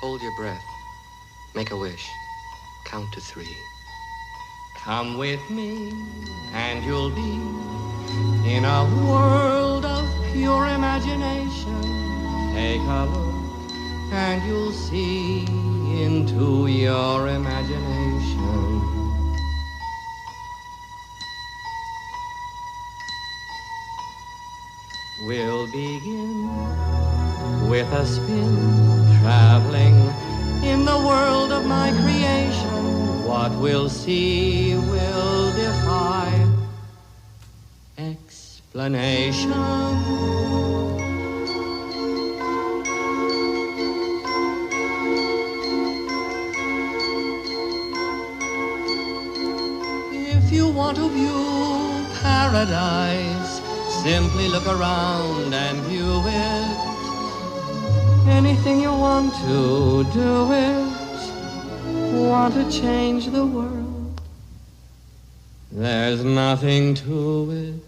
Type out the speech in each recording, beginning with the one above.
Hold your breath. Make a wish. Count to 3. Come with me and you'll be in a world of pure imagination. Take a look and you'll see into your imagination. We'll begin with a spin, traveling in the world of my creation. What we'll see will defy explanation. If you want to view paradise, simply look around and view it. Anything you want to do it. Want to change the world. There's nothing to it.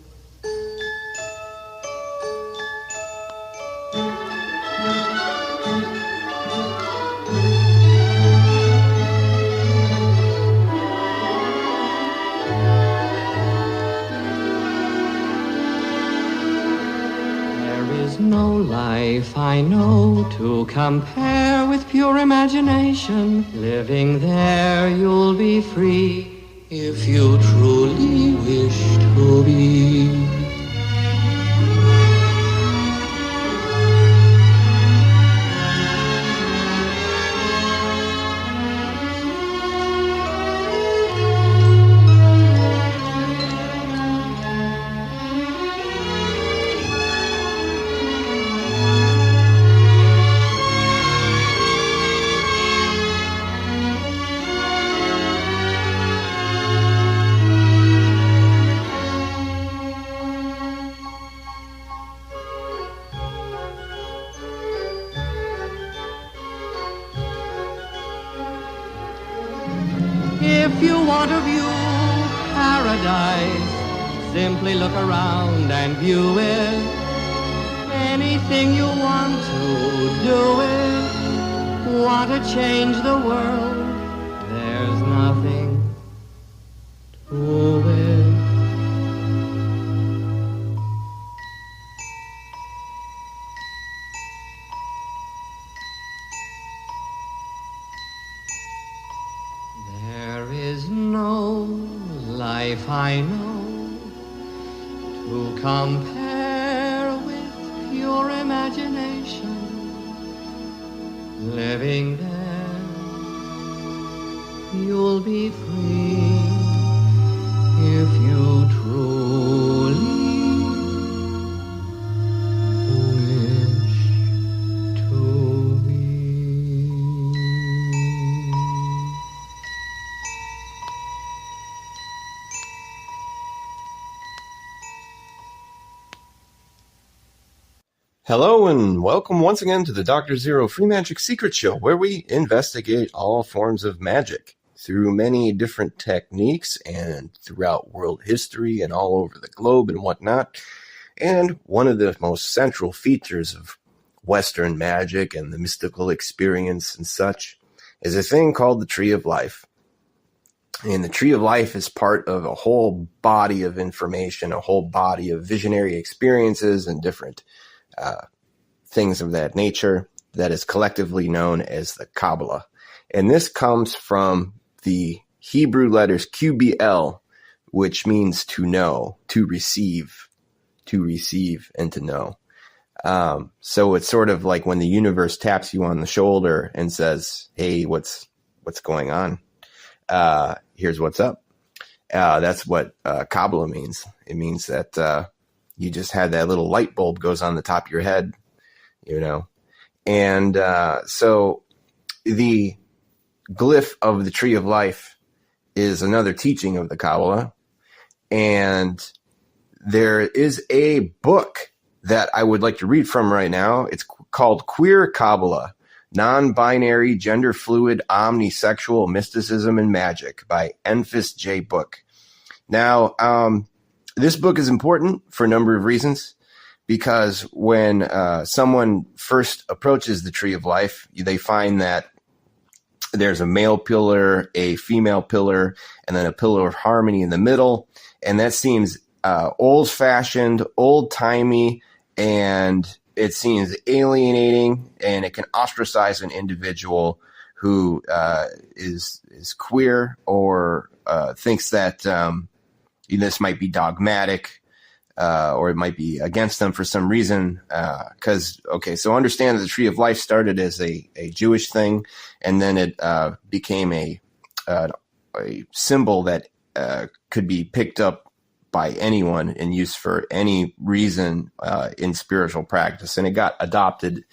No life I know to compare with pure imagination. Living there you'll be free if you truly wish to be. If you want to view paradise, simply look around and view it. Anything you want to do it. Want to change the world. There's nothing to it. There is no life I know to compare with pure imagination. Living there, you'll be free if you truly wish to be. Hello and welcome once again to the Dr. Zeero Free Magic Secret Show, where we investigate all forms of magic through many different techniques and throughout world history and all over the globe and whatnot. And one of the most central features of Western magic and the mystical experience and such is a thing called the Tree of Life. And the Tree of Life is part of a whole body of information, a whole body of visionary experiences and different things of that nature that is collectively known as the Kabbalah. And this comes from the Hebrew letters QBL, which means to know, to receive, and to know. So it's sort of like when the universe taps you on the shoulder and says, hey, what's going on? Here's what's up. That's what Kabbalah means. It means that you just had that little light bulb goes on the top of your head, you know. And so the glyph of the Tree of Life is another teaching of the Kabbalah. And there is a book that I would like to read from right now. It's called Queer Kabbalah, Non-Binary, Gender Fluid, Omnisexual Mysticism and Magic by Enfys J. Book. Now, this book is important for a number of reasons. because when someone first approaches the tree of life, they find that there's a male pillar, a female pillar, and then a pillar of harmony in the middle. And that seems old-fashioned, old-timey, and it seems alienating, and it can ostracize an individual who is queer or thinks that this might be dogmatic, or it might be against them for some reason. So understand that the Tree of Life started as a Jewish thing, and then it became a symbol that could be picked up by anyone and used for any reason in spiritual practice. And it got adopted,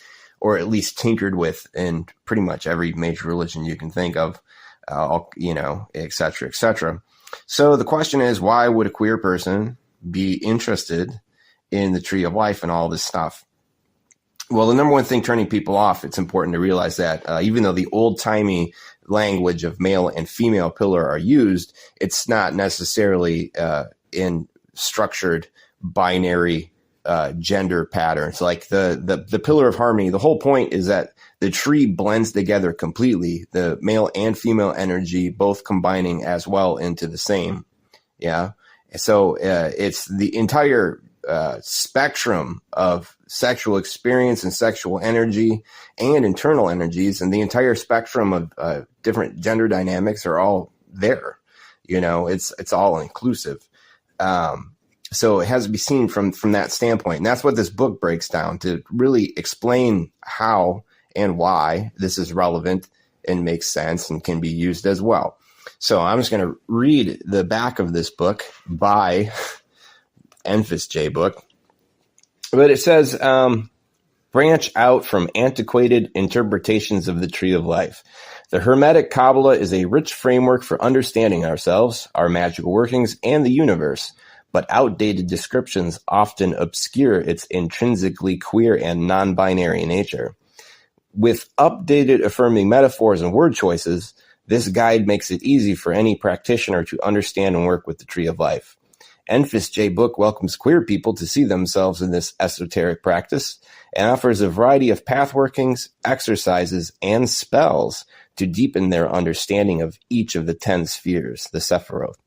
or at least tinkered with, in pretty much every major religion you can think of, et cetera, et cetera. So the question is, why would a queer person be interested in the Tree of Life and all this stuff? Well, the number one thing turning people off, it's important to realize that even though the old-timey language of male and female pillar are used, it's not necessarily in structured binary gender patterns. Like the pillar of harmony, the whole point is that the tree blends together completely, the male and female energy both combining as well into the same. Yeah. So it's the entire spectrum of sexual experience and sexual energy and internal energies, and the entire spectrum of different gender dynamics are all there. It's all inclusive. So it has to be seen from that standpoint. And that's what this book breaks down, to really explain how and why this is relevant and makes sense and can be used as well. So I'm just going to read the back of this book by Enfys J. book. But it says, branch out from antiquated interpretations of the Tree of Life. The Hermetic Kabbalah is a rich framework for understanding ourselves, our magical workings, and the universe, but outdated descriptions often obscure its intrinsically queer and non-binary nature. With updated affirming metaphors and word choices, this guide makes it easy for any practitioner to understand and work with the Tree of Life. Enfys J. book welcomes queer people to see themselves in this esoteric practice and offers a variety of path workings, exercises, and spells to deepen their understanding of each of the 10 spheres, the Sephiroth.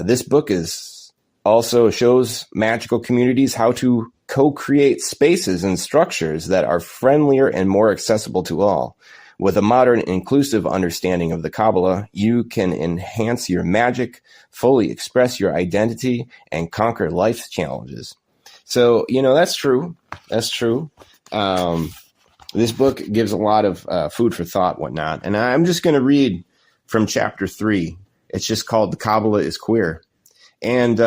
This book also shows magical communities how to co-create spaces and structures that are friendlier and more accessible to all. With a modern, inclusive understanding of the Kabbalah, you can enhance your magic, fully express your identity, and conquer life's challenges. So, that's true. That's true. This book gives a lot of food for thought, whatnot. And I'm just going to read from chapter 3. It's just called The Kabbalah is Queer. And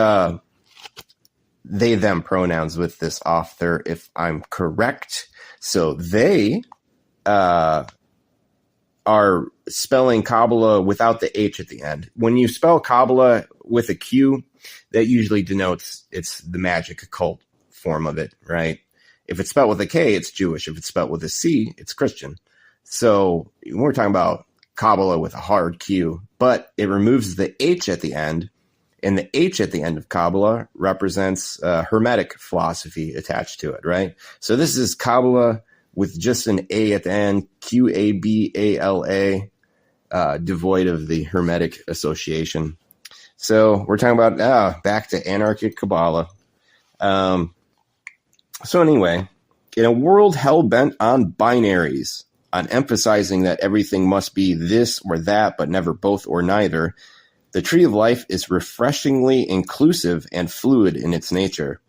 they, them pronouns with this author, if I'm correct. So they are spelling Kabbalah without the H at the end. When you spell Kabbalah with a Q, that usually denotes it's the magic occult form of it, right? If it's spelled with a K, it's Jewish. If it's spelled with a C, it's Christian. So we're talking about Kabbalah with a hard Q, but it removes the H at the end, and the H at the end of Kabbalah represents Hermetic philosophy attached to it, right? So this is Kabbalah with just an A at the end, Qabala, devoid of the Hermetic association. So we're talking about back to anarchic Kabbalah. So anyway, in a world hell-bent on binaries, on emphasizing that everything must be this or that, but never both or neither, the Tree of Life is refreshingly inclusive and fluid in its nature.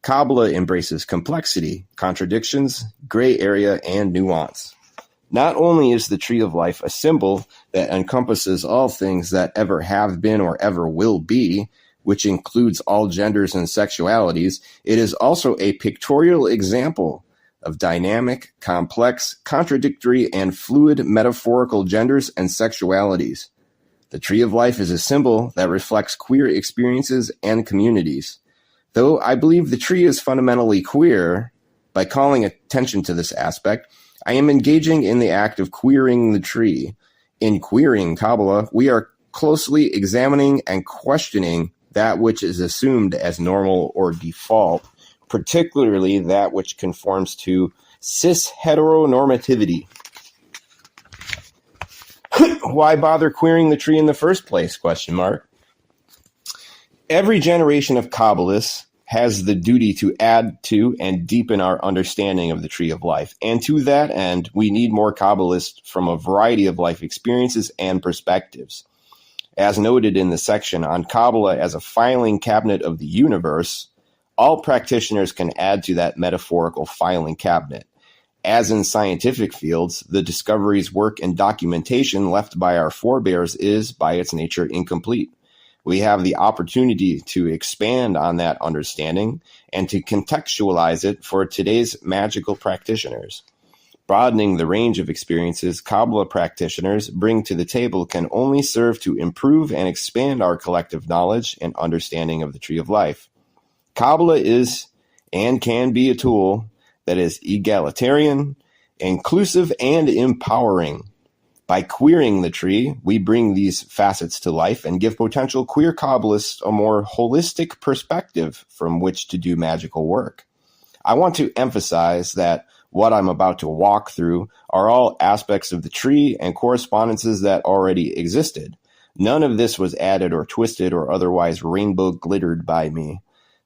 Kabbalah embraces complexity, contradictions, gray area, and nuance. Not only is the Tree of Life a symbol that encompasses all things that ever have been or ever will be, which includes all genders and sexualities, it is also a pictorial example of dynamic, complex, contradictory, and fluid metaphorical genders and sexualities. The Tree of Life is a symbol that reflects queer experiences and communities. Though I believe the tree is fundamentally queer, by calling attention to this aspect, I am engaging in the act of queering the tree. In queering Kabbalah, we are closely examining and questioning that which is assumed as normal or default, particularly that which conforms to cis-heteronormativity. Why bother queering the tree in the first place? ? Every generation of Kabbalists has the duty to add to and deepen our understanding of the tree of life. And to that end, we need more Kabbalists from a variety of life experiences and perspectives. As noted in the section on Kabbalah as a filing cabinet of the universe, all practitioners can add to that metaphorical filing cabinet. As in scientific fields, the discoveries, work, and documentation left by our forebears is, by its nature, incomplete. We have the opportunity to expand on that understanding and to contextualize it for today's magical practitioners. Broadening the range of experiences Kabbalah practitioners bring to the table can only serve to improve and expand our collective knowledge and understanding of the tree of life. Kabbalah is and can be a tool that is egalitarian, inclusive, and empowering. By queering the tree, we bring these facets to life and give potential queer Kabbalists a more holistic perspective from which to do magical work. I want to emphasize that what I'm about to walk through are all aspects of the tree and correspondences that already existed. None of this was added or twisted or otherwise rainbow glittered by me.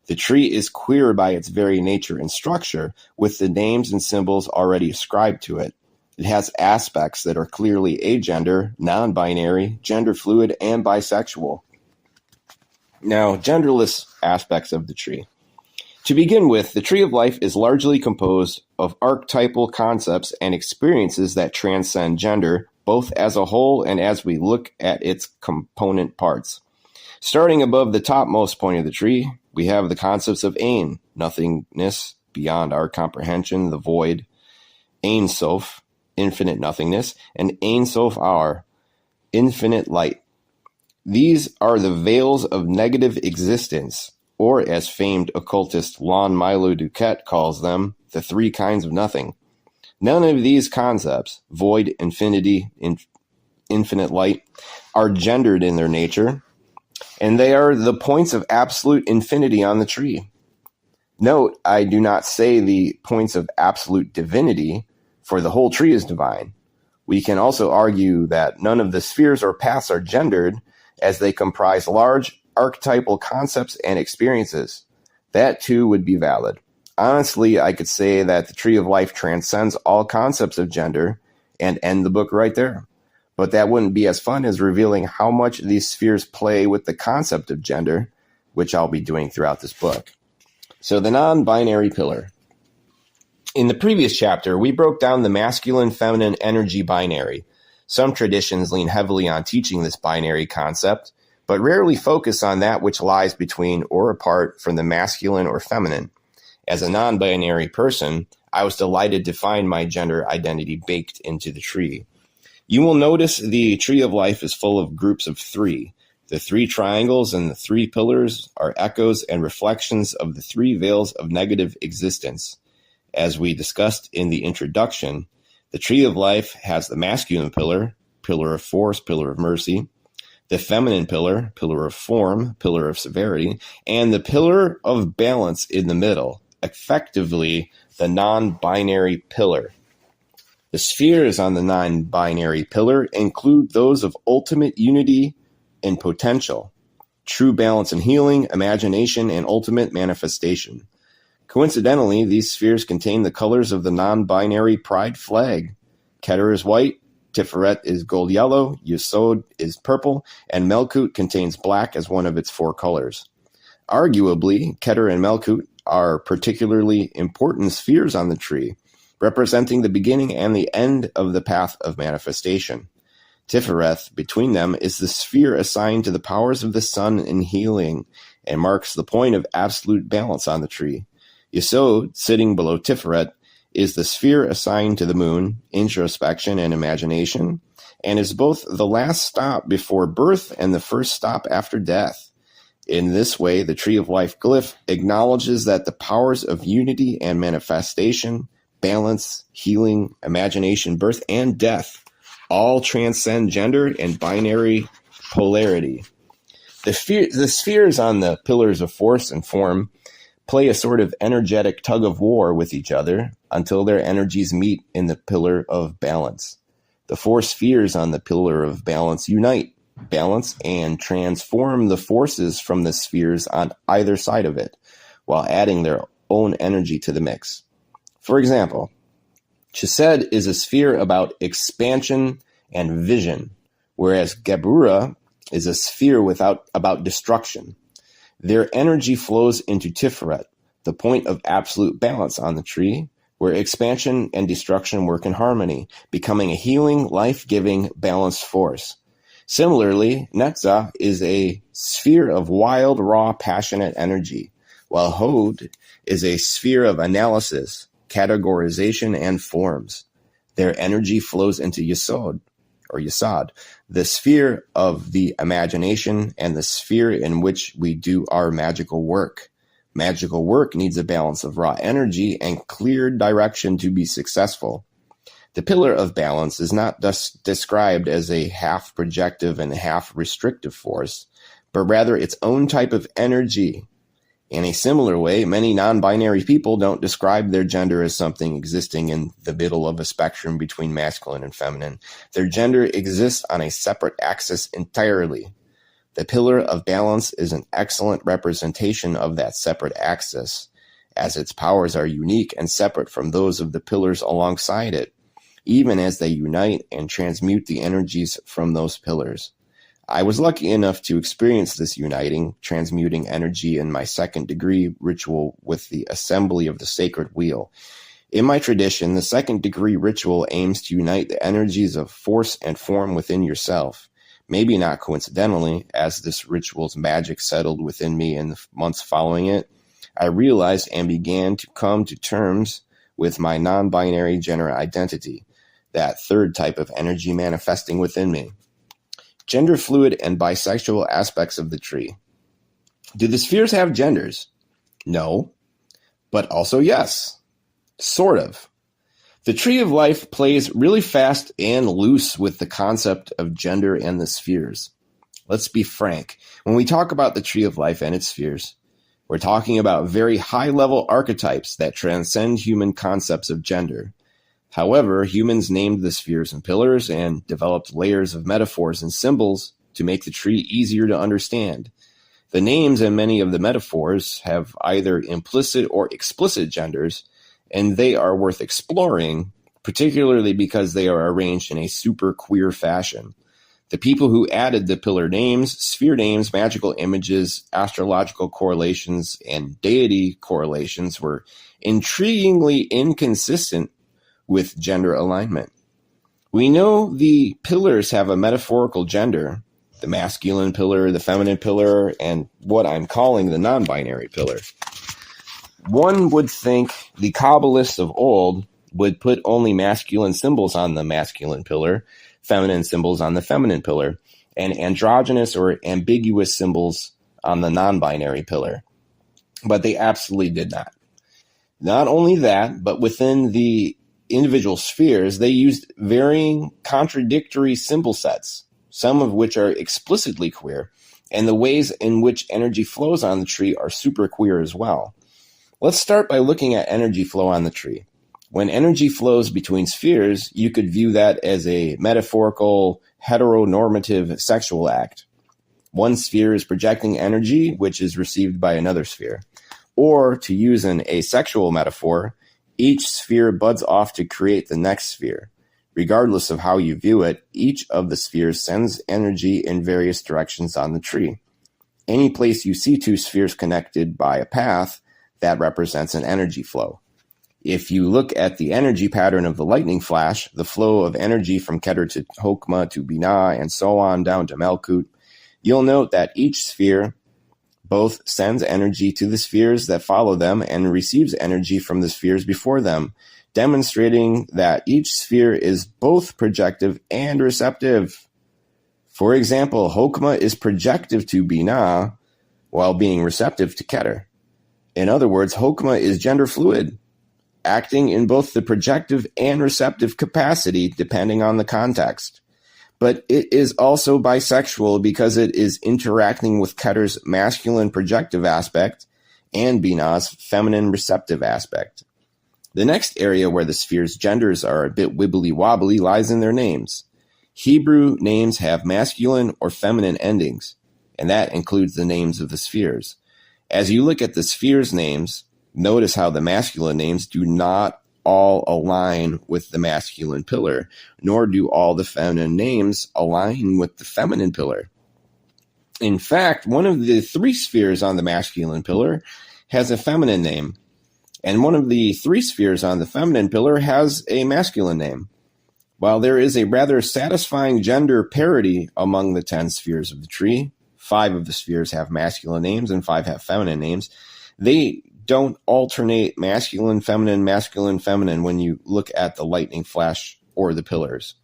The tree is queer by its very nature and structure, with the names and symbols already ascribed to it. It has aspects that are clearly agender, non-binary, gender fluid, and bisexual. Now, genderless aspects of the tree. To begin with, the tree of life is largely composed of archetypal concepts and experiences that transcend gender, both as a whole and as we look at its component parts. Starting above the topmost point of the tree, we have the concepts of Ein, nothingness, beyond our comprehension, the void, Ein Sof, infinite nothingness, and Ein Sof Ar, infinite light. These are the veils of negative existence, or as famed occultist Lon Milo Duquette calls them, the three kinds of nothing. None of these concepts, void, infinity, infinite light, are gendered in their nature, and they are the points of absolute infinity on the tree. Note, I do not say the points of absolute divinity, for the whole tree is divine. We can also argue that none of the spheres or paths are gendered, as they comprise large archetypal concepts and experiences. That too would be valid. Honestly, I could say that the tree of life transcends all concepts of gender and end the book right there. But that wouldn't be as fun as revealing how much these spheres play with the concept of gender, which I'll be doing throughout this book. So the non-binary pillar. In the previous chapter, we broke down the masculine-feminine energy binary. Some traditions lean heavily on teaching this binary concept, but rarely focus on that which lies between or apart from the masculine or feminine. As a non-binary person, I was delighted to find my gender identity baked into the tree. You will notice the tree of life is full of groups of three. The three triangles and the three pillars are echoes and reflections of the three veils of negative existence. As we discussed in the introduction, the tree of life has the masculine pillar, pillar of force, pillar of mercy, the feminine pillar, pillar of form, pillar of severity, and the pillar of balance in the middle, effectively the non-binary pillar. The spheres on the non-binary pillar include those of ultimate unity and potential, true balance and healing, imagination, and ultimate manifestation. Coincidentally, these spheres contain the colors of the non-binary pride flag. Keter is white, Tiferet is gold yellow, Yesod is purple, and Melkut contains black as one of its four colors. Arguably, Keter and Melkut are particularly important spheres on the tree, representing the beginning and the end of the path of manifestation. Tiferet, between them, is the sphere assigned to the powers of the sun in healing and marks the point of absolute balance on the tree. Yesod, sitting below Tiferet, is the sphere assigned to the moon, introspection and imagination, and is both the last stop before birth and the first stop after death. In this way, the Tree of Life glyph acknowledges that the powers of unity and manifestation, balance, healing, imagination, birth, and death all transcend gender and binary polarity. The spheres on the pillars of force and form play a sort of energetic tug of war with each other until their energies meet in the pillar of balance. The four spheres on the pillar of balance unite, balance, and transform the forces from the spheres on either side of it, while adding their own energy to the mix. For example, Chesed is a sphere about expansion and vision, whereas Geburah is a sphere about destruction. Their energy flows into Tiferet, the point of absolute balance on the tree, where expansion and destruction work in harmony, becoming a healing, life-giving, balanced force. Similarly, Netzah is a sphere of wild, raw, passionate energy, while Hod is a sphere of analysis, categorization, and forms. Their energy flows into Yesod, or Yesod, the sphere of the imagination and the sphere in which we do our magical work. Magical work needs a balance of raw energy and clear direction to be successful. The pillar of balance is not thus described as a half projective and half restrictive force, but rather its own type of energy. In a similar way, many non-binary people don't describe their gender as something existing in the middle of a spectrum between masculine and feminine. Their gender exists on a separate axis entirely. The pillar of balance is an excellent representation of that separate axis, as its powers are unique and separate from those of the pillars alongside it, even as they unite and transmute the energies from those pillars. I was lucky enough to experience this uniting, transmuting energy in my second degree ritual with the assembly of the sacred wheel. In my tradition, the second degree ritual aims to unite the energies of force and form within yourself. Maybe not coincidentally, as this ritual's magic settled within me in the months following it, I realized and began to come to terms with my non-binary gender identity, that third type of energy manifesting within me. Gender fluid and bisexual aspects of the tree. Do the spheres have genders? No, but also yes. Sort of. The tree of life plays really fast and loose with the concept of gender and the spheres. Let's be frank. When we talk about the tree of life and its spheres, we're talking about very high-level archetypes that transcend human concepts of gender. However, humans named the spheres and pillars and developed layers of metaphors and symbols to make the tree easier to understand. The names and many of the metaphors have either implicit or explicit genders, and they are worth exploring, particularly because they are arranged in a super queer fashion. The people who added the pillar names, sphere names, magical images, astrological correlations, and deity correlations were intriguingly inconsistent with gender alignment. We know the pillars have a metaphorical gender, the masculine pillar, the feminine pillar, and what I'm calling the non-binary pillar. One would think the Kabbalists of old would put only masculine symbols on the masculine pillar, feminine symbols on the feminine pillar, and androgynous or ambiguous symbols on the non-binary pillar. But they absolutely did not. Not only that, but within the individual spheres, they used varying contradictory symbol sets, some of which are explicitly queer, and the ways in which energy flows on the tree are super queer as well. Let's start by looking at energy flow on the tree. When energy flows between spheres, you could view that as a metaphorical, heteronormative sexual act. One sphere is projecting energy, which is received by another sphere. Or, to use an asexual metaphor, each sphere buds off to create the next sphere. Regardless of how you view it, each of the spheres sends energy in various directions on the tree. Any place you see two spheres connected by a path, that represents an energy flow. If you look at the energy pattern of the lightning flash, the flow of energy from Keter to Chokmah to Binah and so on down to Malkut, you'll note that each sphere both sends energy to the spheres that follow them and receives energy from the spheres before them, demonstrating that each sphere is both projective and receptive. For example, Chokmah is projective to Binah while being receptive to Keter. In other words, Chokmah is gender fluid, acting in both the projective and receptive capacity depending on the context. But it is also bisexual because it is interacting with Keter's masculine projective aspect and Binah's feminine receptive aspect. The next area where the spheres' genders are a bit wibbly-wobbly lies in their names. Hebrew names have masculine or feminine endings, and that includes the names of the spheres. As you look at the spheres' names, notice how the masculine names do not all align with the masculine pillar, nor do all the feminine names align with the feminine pillar. In fact, one of the 3 spheres on the masculine pillar has a feminine name, and one of the 3 spheres on the feminine pillar has a masculine name. While there is a rather satisfying gender parity among the 10 spheres of the tree, 5 of the spheres have masculine names and 5 have feminine names, they don't alternate masculine, feminine when you look at the lightning flash or the pillars.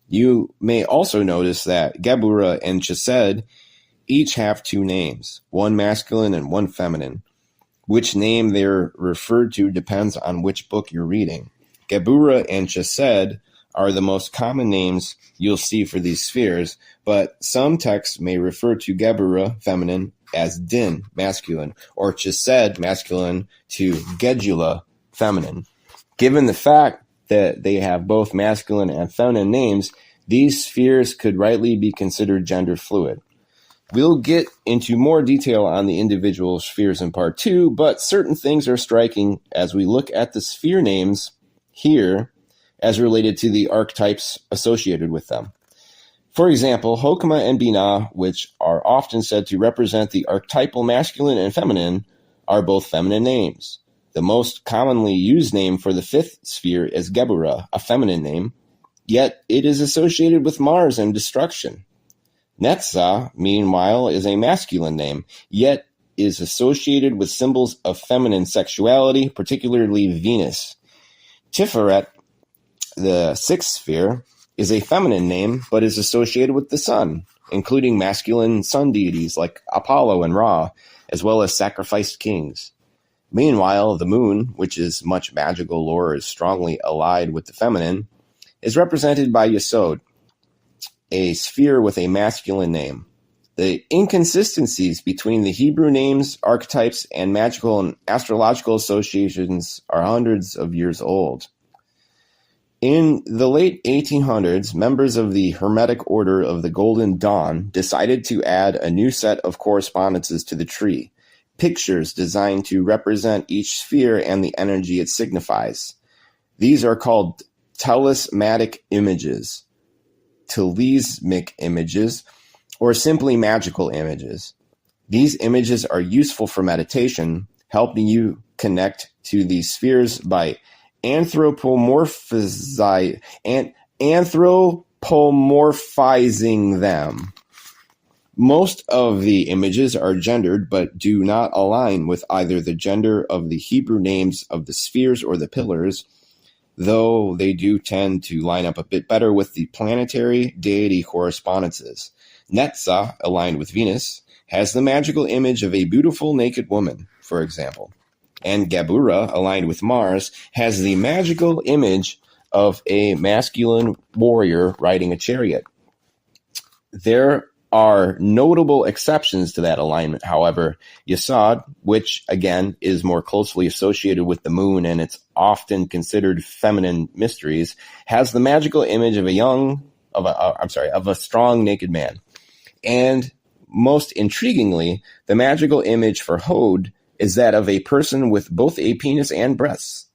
You may also notice that Geburah and Chesed each have 2 names, one masculine and one feminine. Which name they're referred to depends on which book you're reading. Geburah and Chesed are the most common names you'll see for these spheres, but some texts may refer to Geburah, feminine, as Din, masculine, or Chesed, masculine, to Gedula, feminine. Given the fact that they have both masculine and feminine names, these spheres could rightly be considered gender fluid. We'll get into more detail on the individual spheres in part 2, but certain things are striking as we look at the sphere names here as related to the archetypes associated with them. For example, Hokmah and Binah, which are often said to represent the archetypal masculine and feminine, are both feminine names. The most commonly used name for the 5th sphere is Geburah, a feminine name, yet it is associated with Mars and destruction. Netzah, meanwhile, is a masculine name, yet is associated with symbols of feminine sexuality, particularly Venus. Tiferet, the 6th sphere, is a feminine name, but is associated with the sun, including masculine sun deities like Apollo and Ra, as well as sacrificed kings. Meanwhile, the moon, which is much magical lore, is strongly allied with the feminine, is represented by Yesod, a sphere with a masculine name. The inconsistencies between the Hebrew names, archetypes, and magical and astrological associations are hundreds of years old. In the late 1800s, members of the Hermetic Order of the Golden Dawn decided to add a new set of correspondences to the tree, pictures designed to represent each sphere and the energy it signifies. These are called talismanic images, talismic images, or simply magical images. These images are useful for meditation, helping you connect to these spheres by anthropomorphizing them. Most of the images are gendered but do not align with either the gender of the Hebrew names of the spheres or the pillars, though they do tend to line up a bit better with the planetary deity correspondences. Netzah, aligned with Venus, has the magical image of a beautiful naked woman, for example. And Geburah, aligned with Mars, has the magical image of a masculine warrior riding a chariot. There are notable exceptions to that alignment, however. Yesod, which again is more closely associated with the moon and it's often considered feminine mysteries, has the magical image of a strong naked man. And most intriguingly, the magical image for Hod is that of a person with both a penis and breasts.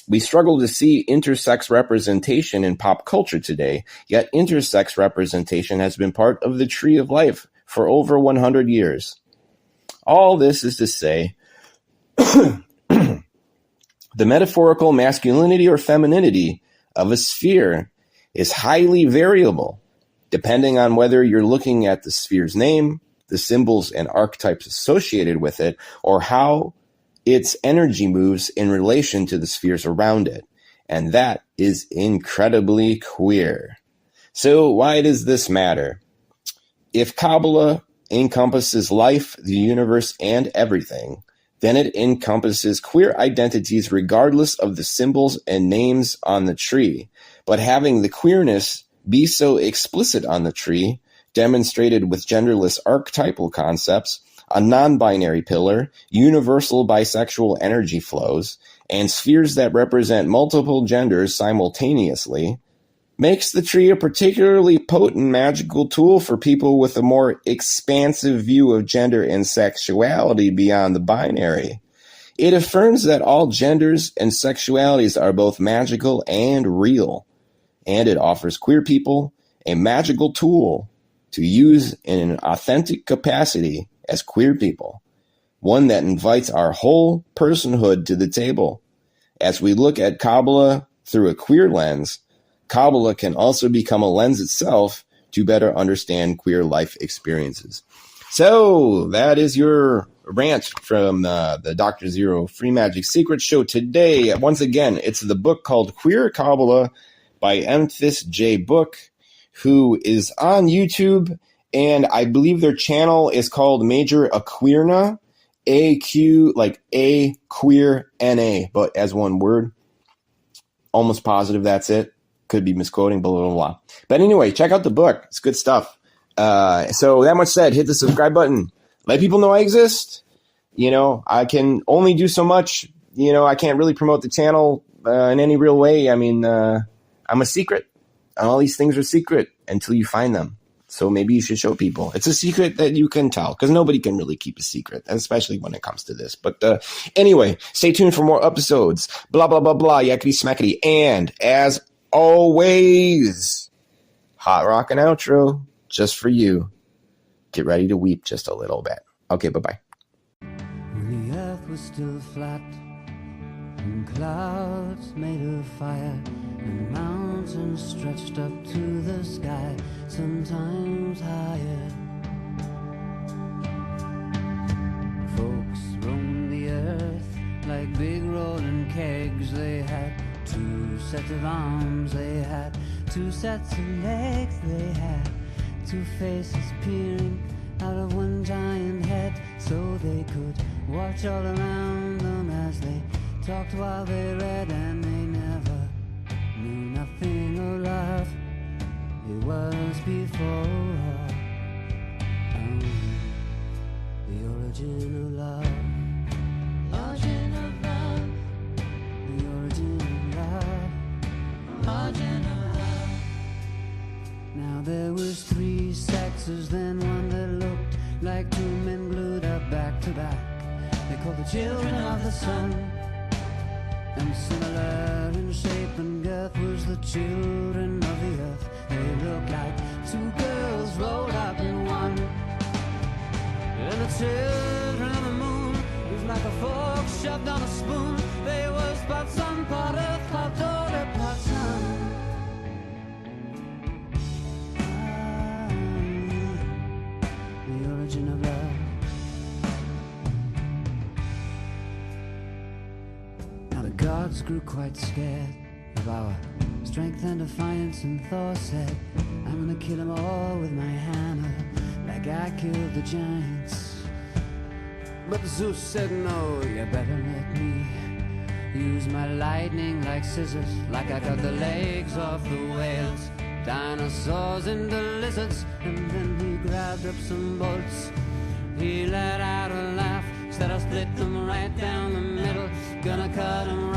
We struggle to see intersex representation in pop culture today, yet intersex representation has been part of the tree of life for over 100 years. All this is to say, the metaphorical masculinity or femininity of a sphere is highly variable, depending on whether you're looking at the sphere's name, the symbols and archetypes associated with it, or how its energy moves in relation to the spheres around it. And that is incredibly queer. So why does this matter? If Kabbalah encompasses life, the universe, and everything, then it encompasses queer identities regardless of the symbols and names on the tree. But having the queerness be so explicit on the tree, demonstrated with genderless archetypal concepts, a non-binary pillar, universal bisexual energy flows, and spheres that represent multiple genders simultaneously, makes the tree a particularly potent magical tool for people with a more expansive view of gender and sexuality beyond the binary. It affirms that all genders and sexualities are both magical and real, and it offers queer people a magical tool to use in an authentic capacity as queer people, one that invites our whole personhood to the table. As we look at Kabbalah through a queer lens, Kabbalah can also become a lens itself to better understand queer life experiences. So that is your rant from the Dr. Zeero Free Magic Secret Show today. Once again, it's the book called Queer Kabbalah by Emphis J. Book, who is on YouTube, and I believe their channel is called Major Aqueerna, A-Q, like A Queer N-A, but as one word. Almost positive that's it. Could be misquoting, blah, blah, blah. But anyway, check out the book. It's good stuff. So that much said, hit the subscribe button. Let people know I exist. You know, I can only do so much. You know, I can't really promote the channel in any real way. I mean, I'm a secret. And all these things are secret until you find them. So maybe you should show people. It's a secret that you can tell, because nobody can really keep a secret, especially when it comes to this. But anyway, stay tuned for more episodes. Blah, blah, blah, blah, yakety smackety. And as always, hot rockin' outro just for you. Get ready to weep just a little bit. Okay, bye-bye. When the earth was still flat, and clouds made of fire, and mountains stretched up to the sky, sometimes higher. Folks roamed the earth like big rolling kegs. They had two sets of arms, they had two sets of legs, they had two faces peering out of one giant head, so they could watch all around them as they talked while they read, and they never knew nothing of love. It was before the origin of love. Origin of love. The origin of love. Origin of love. Now there was three sexes, then one that looked like two men glued up back to back. They called the children of the sun, and similar in shape and girth was the children of the earth. They looked like two girls rolled up in one. And the children of the moon was like a fork shoved on a spoon. They was part sun, part earth, part daughter, part son. The origin of love. The gods grew quite scared of our strength and defiance, and Thor said, I'm gonna kill them all with my hammer, like I killed the giants. But Zeus said, no, you better let me use my lightning like scissors, like I cut the legs off the whales, dinosaurs into lizards. And then he grabbed up some bolts, he let out a laugh, said I'll split them right down the middle, gonna cut them